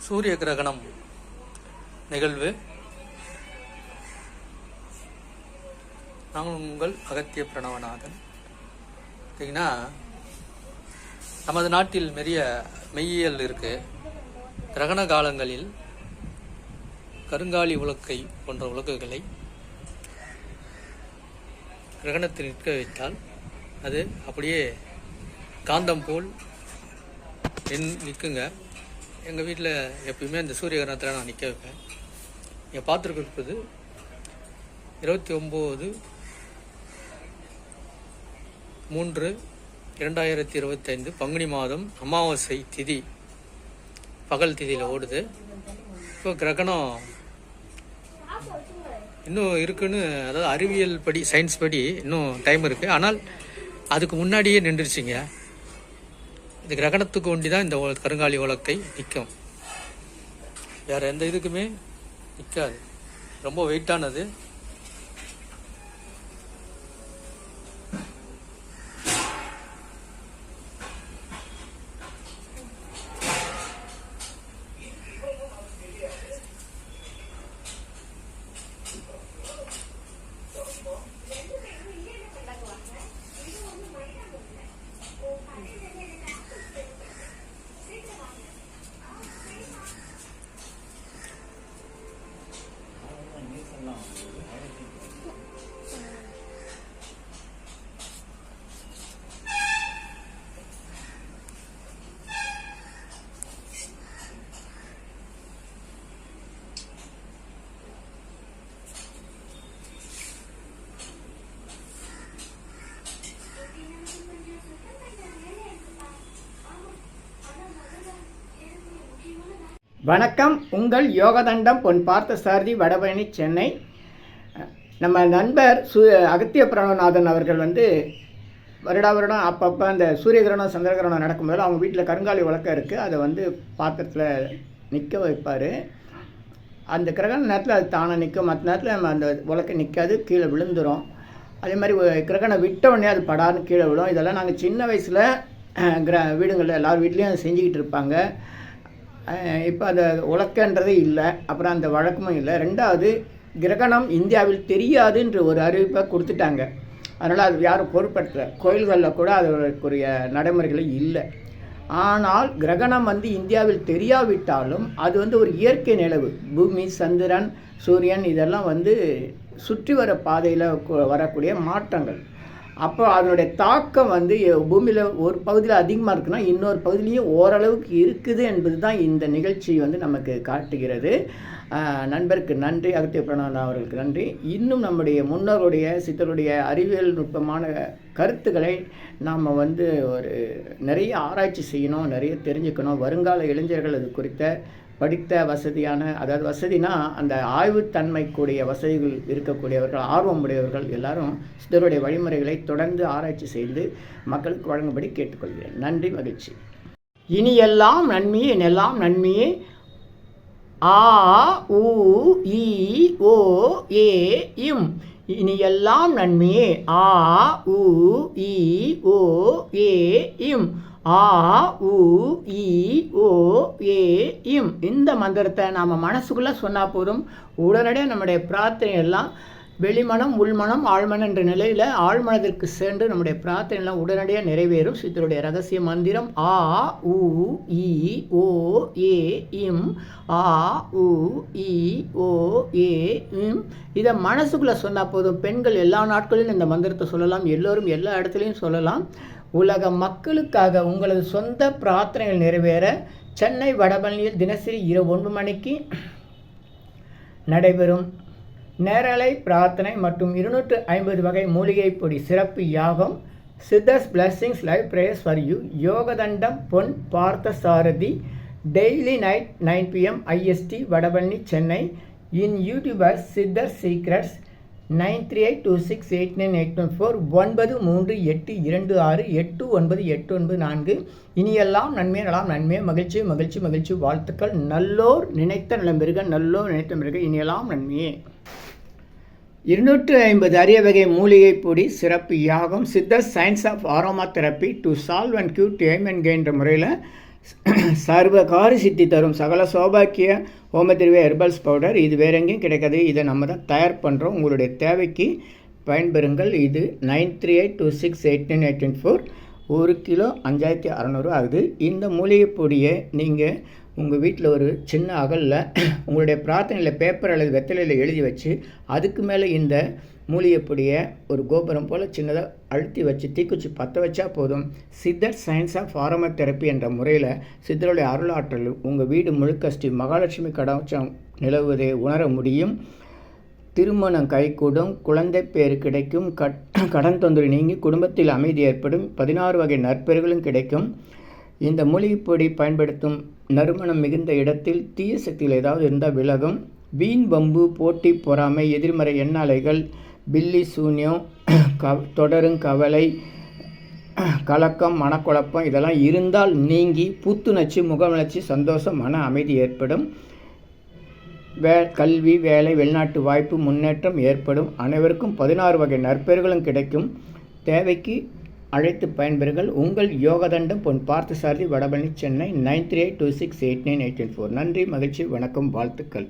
சூரிய கிரகணம் நிகழ்வு. நான் உங்கள் அகத்திய பிரணவநாதன். பார்த்தீங்கன்னா, நமது நாட்டில் நிறைய மெய்யியல் இருக்கு. கிரகண காலங்களில் கருங்காலி உலக்கை போன்ற உலக்குகளை கிரகணத்தில் நிற்க வைத்தால் அது அப்படியே காந்தம் போல் நிற்குங்க. எங்கள் வீட்டில் எப்பயுமே இந்த சூரிய கிரகணத்தில் நான் நிற்க வைப்பேன். நீங்கள் பார்த்துருக்கிறது 29/3/2025 பங்குனி மாதம் அமாவாசை திதி, பகல் திதியில் ஓடுது. இப்போ கிரகணம் இன்னும் இருக்குன்னு, அதாவது அறிவியல் படி, சயின்ஸ் படி இன்னும் டைம் இருக்குது. ஆனால் அதுக்கு முன்னாடியே நின்றுச்சுங்க. இந்த கிரகணத்துக்கு ஒண்டி தான் இந்த கருங்காலி உலக்கை நிற்கும். வேறு எந்த இதுக்குமே நிற்காது. ரொம்ப வெயிட்டானது. வணக்கம். உங்கள் யோகதண்டம் பொன் பார்த்த சாரதி, வடபழனி, சென்னை. நம்ம நண்பர் அகத்திய பிரணவநாதன் அவர்கள் வருடம் அப்பப்போ அந்த சூரிய கிரகணம் சந்திர கிரகணம் நடக்கும்போது அவங்க வீட்டில் கருங்காலி உலக்கம் இருக்குது. அதை பாத்திரத்தில் நிற்க வைப்பார். அந்த கிரகண நேரத்தில் அது தானே நிற்கும். மற்ற நேரத்தில் நம்ம அந்த உலக்கம் நிற்காது, கீழே விழுந்துடும். அதே மாதிரி கிரகணம் விட்ட உடனே அது படார்னு கீழே விழும். இதெல்லாம் நாங்கள் சின்ன வயசில் வீடுங்களில் எல்லார் வீட்லேயும் அதை செஞ்சுக்கிட்டு இருப்பாங்க. இப்போ அந்த உலக்கன்றதே இல்லை, அப்புறம் அந்த வழக்கமும் இல்லை. ரெண்டாவது, கிரகணம் இந்தியாவில் தெரியாதுன்ற ஒரு அறிவிப்பை கொடுத்துட்டாங்க. அதனால் அது யாரும் பொருட்படுத்தலை. கோயில்களில் கூட அதற்குரிய நடைமுறைகள் இல்லை. ஆனால் கிரகணம் இந்தியாவில் தெரியாவிட்டாலும் அது ஒரு இயற்கை நிலவு. பூமி, சந்திரன், சூரியன் இதெல்லாம் சுற்றி வர பாதையில் வரக்கூடிய மாற்றங்கள். அப்போ அதனுடைய தாக்கம் பூமியில் ஒரு பகுதியில் அதிகமாக இருக்குன்னா இன்னொரு பகுதியிலையும் ஓரளவுக்கு இருக்குது என்பது தான் இந்த நிகழ்ச்சி நமக்கு காட்டுகிறது. நண்பருக்கு நன்றி, அகத்திய பிரணவநாதன் அவர்களுக்கு நன்றி. இன்னும் நம்முடைய முன்னோருடைய சித்தருடைய அறிவியல் நுட்பமான கருத்துக்களை நாம் ஒரு நிறைய ஆராய்ச்சி செய்யணும், நிறைய தெரிஞ்சுக்கணும். வருங்கால இளைஞர்கள் அது குறித்த படித்த வசதியான, அதாவது வசதினா அந்த ஆய்வுத்தன்மை கூடிய வசதிகள் இருக்கக்கூடியவர்கள், ஆர்வம் உடையவர்கள் எல்லாரும் சித்தருடைய வழிமுறைகளை தொடர்ந்து ஆராய்ச்சி செய்து மக்களுக்கு வழங்கும்படி கேட்டுக்கொள்கிறேன். நன்றி, மகிழ்ச்சி. இனி எல்லாம் நன்மையே, எல்லாம் நன்மையே. ஆ உ இ ஓ ஏ இம். இனி எல்லாம் நன்மையே. ஆ உ இ ஓ ஏ இம். ஆ உ இ ஓ ஏ இம். இந்த மந்திரத்தை நாம் மனசுக்குள்ளே சொன்னால் போதும், உடனடியாக நம்முடைய பிரார்த்தனை எல்லாம் வெளிமனம், உள்மனம், ஆழ்மனம் என்ற நிலையில் ஆழ்மனத்திற்கு சென்று நம்முடைய பிரார்த்தனை எல்லாம் உடனடியாக நிறைவேறும். சித்தருடைய ரகசிய மந்திரம் ஆ உ இ ஓ ஏ இம். ஆ உ இ ஓ ஏ இம். இதை மனசுக்குள்ளே சொன்னால் போதும். பெண்கள் எல்லா நாட்களிலும் இந்த மந்திரத்தை சொல்லலாம். எல்லோரும் எல்லா இடத்துலையும் சொல்லலாம். உலக மக்களுக்காக உங்களது சொந்த பிரார்த்தனைகள் நிறைவேற சென்னை வடபழனியில் தினசரி இரவு 9 மணிக்கு நடைபெறும் நேரலை பிரார்த்தனை மற்றும் 250 வகை மூலிகை பொடி சிறப்பு யாகம், Siddhars blessings live prayers for you, யோகதண்டம் Pon Parthasarathy, daily night 9 PM IST, Vadapalani, Chennai. In YouTubers Siddhar secrets 9382689814 938226898994. இனியெல்லாம் நன்மை, நலாம் நன்மை, மகிழ்ச்சி மகிழ்ச்சி மகிழ்ச்சி. வாழ்த்துக்கள். நல்லோர் நினைத்த நலம் பெருக, நல்லோர் நினைத்த பெருக. இனியெல்லாம் நன்மையே. 250 அரிய வகை மூலிகை பொடி சிறப்பு யாகம், சித்தர் science of aromatherapy to solve and cure to aim and gain என்ற முறையில் சர்வகாரி சித்தி தரும் சகல சௌபாக்கிய ஹோமதிர்வே ஹெர்பல்ஸ் பவுடர். இது வேற எங்கேயும் கிடைக்காது, இதை நம்ம தான் தயார் பண்ணுறோம். உங்களுடைய தேவைக்கு பயன்பெறுங்கள். இது 9382689884. 1 கிலோ 5600 ஆகுது. இந்த மூலிகை பொடியை நீங்கள் உங்கள் வீட்டில் ஒரு சின்ன அகலில் உங்களுடைய பிரார்த்தனையில் பேப்பர் அல்லது வெத்தலையில் எழுதி வச்சு அதுக்கு மேலே இந்த மூலிகை பொடியை ஒரு கோபுரம் போல் சின்னதாக அழுத்தி வச்சு தீக்குச்சி பற்ற வச்சா போதும். சித்தர் சயின்ஸ் ஆஃப் ஃபார்மோதெரப்பி என்ற முறையில் சித்தருடைய அருளாற்றல் உங்கள் வீடு முழுக்க ஸ்ரீ மகாலட்சுமி கடாட்சம் நிலவுவதை உணர முடியும். திருமணம் கைகூடும், குழந்தை பேர் கிடைக்கும், கடன் தொந்தரவு நீங்கி குடும்பத்தில் அமைதி ஏற்படும், 16 வகை நற்பெயர்களும் கிடைக்கும். இந்த மூலிகைப்பொடி பயன்படுத்தும் நறுமணம் மிகுந்த இடத்தில் தீய சக்திகள் ஏதாவது இருந்தால் விலகும். வீண் பம்பு, போட்டி, பொறாமை, எதிர்மறை எண்ணாலைகள், பில்லி சூன்யம், தொடரும் கவலை, கலக்கம், மனக்குழப்பம் இதெல்லாம் இருந்தால் நீங்கி புத்துணர்ச்சி, முகவளர்ச்சி, சந்தோஷம், மன அமைதி ஏற்படும். கல்வி, வேலை, வெளிநாட்டு வாய்ப்பு, முன்னேற்றம் ஏற்படும். அனைவருக்கும் 16 வகை நற்பெயர்களும் கிடைக்கும். தேவைக்கு அழைத்து பயன்பெறுங்கள். உங்கள் யோகதண்டம் பொன் பார்த்தசாரதி, வடபழனி, சென்னை 9382689884. நன்றி, மகிழ்ச்சி, வணக்கம், வாழ்த்துக்கள்.